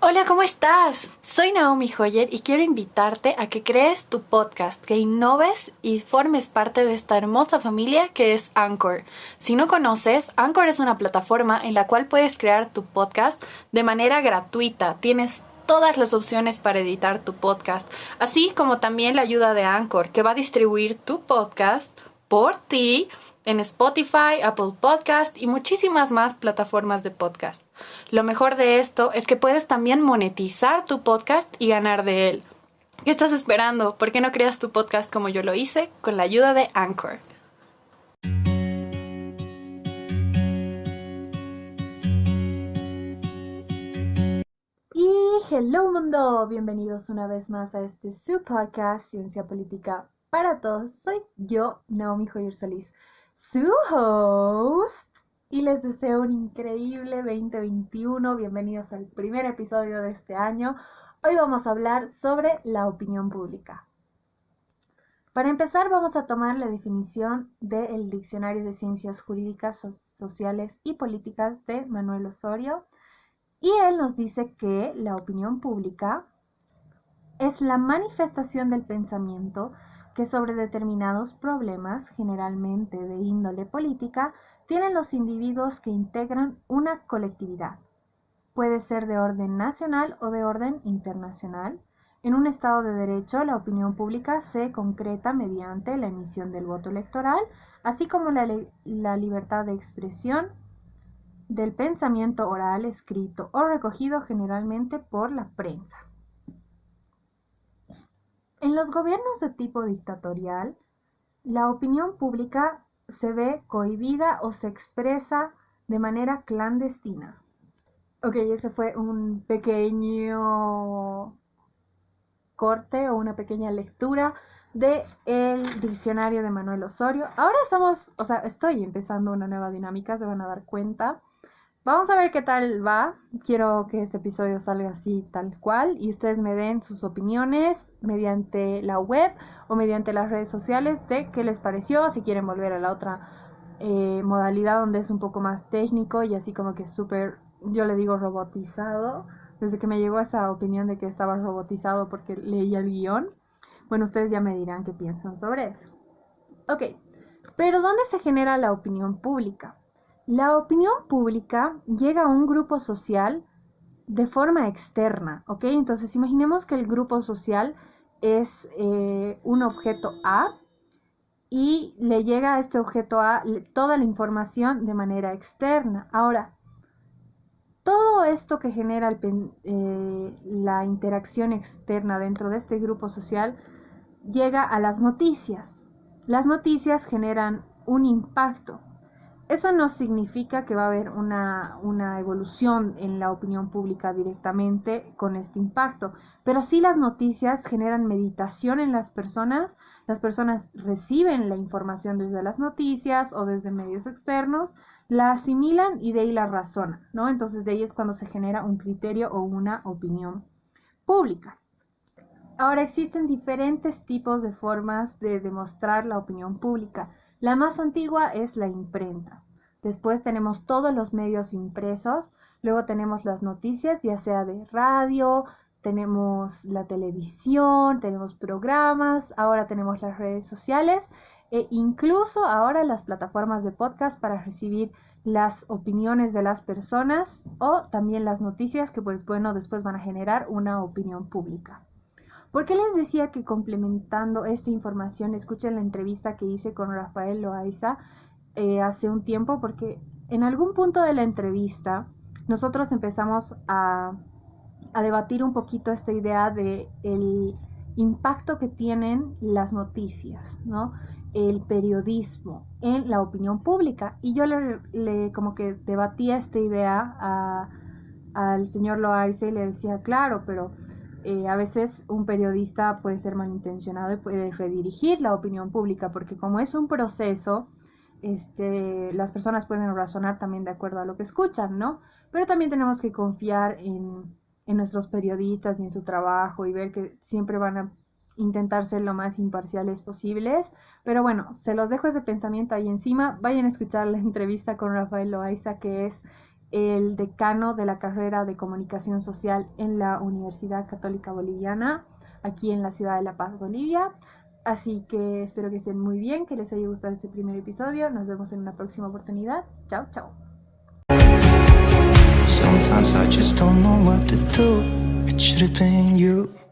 Hola, ¿cómo estás? Soy Naomi Hoyer y quiero invitarte a que crees tu podcast, que innoves y formes parte de esta hermosa familia que es Anchor. Si no conoces, Anchor es una plataforma en la cual puedes crear tu podcast de manera gratuita. Tienes todas las opciones para editar tu podcast, así como también la ayuda de Anchor, que va a distribuir tu podcast por ti en Spotify, Apple Podcast y muchísimas más plataformas de podcast. Lo mejor de esto es que puedes también monetizar tu podcast y ganar de él. ¿Qué estás esperando? ¿Por qué no creas tu podcast como yo lo hice con la ayuda de Anchor? Y hello mundo, bienvenidos una vez más a su podcast Ciencia Política para Todos. Soy yo, Naomi Joyer Solís, su host, y les deseo un increíble 2021. Bienvenidos al primer episodio de este año. Hoy vamos a hablar sobre la opinión pública. Para empezar, vamos a tomar la definición del Diccionario de Ciencias Jurídicas, Sociales y Políticas de Manuel Osorio. Y él nos dice que la opinión pública es la manifestación del pensamiento que sobre determinados problemas, generalmente de índole política, tienen los individuos que integran una colectividad. Puede ser de orden nacional o de orden internacional. En un Estado de Derecho, la opinión pública se concreta mediante la emisión del voto electoral, así como la libertad de expresión del pensamiento oral, escrito o recogido generalmente por la prensa. En los gobiernos de tipo dictatorial, la opinión pública se ve cohibida o se expresa de manera clandestina. Ok, ese fue un pequeño corte o una pequeña lectura de el diccionario de Manuel Osorio. Ahora estoy empezando una nueva dinámica, se van a dar cuenta. Vamos a ver qué tal va. Quiero que este episodio salga así tal cual y ustedes me den sus opiniones mediante la web o mediante las redes sociales de qué les pareció, si quieren volver a la otra modalidad donde es un poco más técnico y así como que súper, yo le digo robotizado, desde que me llegó esa opinión de que estaba robotizado porque leía el guión. Bueno, ustedes ya me dirán qué piensan sobre eso. Ok, pero ¿dónde se genera la opinión pública? La opinión pública llega a un grupo social de forma externa, ¿ok? Entonces imaginemos que el grupo social es un objeto A y le llega a este objeto A toda la información de manera externa. Ahora, todo esto que genera la interacción externa dentro de este grupo social llega a las noticias. Las noticias generan un impacto. Eso no significa que va a haber una evolución en la opinión pública directamente con este impacto, pero sí las noticias generan meditación en las personas reciben la información desde las noticias o desde medios externos, la asimilan y de ahí la razonan, ¿no? Entonces de ahí es cuando se genera un criterio o una opinión pública. Ahora existen diferentes tipos de formas de demostrar la opinión pública. La más antigua es la imprenta. Después tenemos todos los medios impresos. Luego tenemos las noticias, ya sea de radio, tenemos la televisión, tenemos programas, ahora tenemos las redes sociales e incluso ahora las plataformas de podcast para recibir las opiniones de las personas o también las noticias que pues bueno después van a generar una opinión pública. ¿Por qué les decía que complementando esta información escuchen la entrevista que hice con Rafael Loaiza hace un tiempo? Porque en algún punto de la entrevista nosotros empezamos a debatir un poquito esta idea de el impacto que tienen las noticias, ¿no? El periodismo en la opinión pública. Y yo le como que debatía esta idea al señor Loaiza y le decía, claro, pero a veces un periodista puede ser malintencionado y puede redirigir la opinión pública, porque como es un proceso, las personas pueden razonar también de acuerdo a lo que escuchan, ¿no? Pero también tenemos que confiar en nuestros periodistas y en su trabajo y ver que siempre van a intentar ser lo más imparciales posibles. Pero bueno, se los dejo ese pensamiento ahí encima. Vayan a escuchar la entrevista con Rafael Loaiza, que es el decano de la carrera de Comunicación Social en la Universidad Católica Boliviana, aquí en la ciudad de La Paz, Bolivia. Así que espero que estén muy bien, que les haya gustado este primer episodio. Nos vemos en una próxima oportunidad. Chao, chao. Sometimes I just don't know what to do. It should have been you.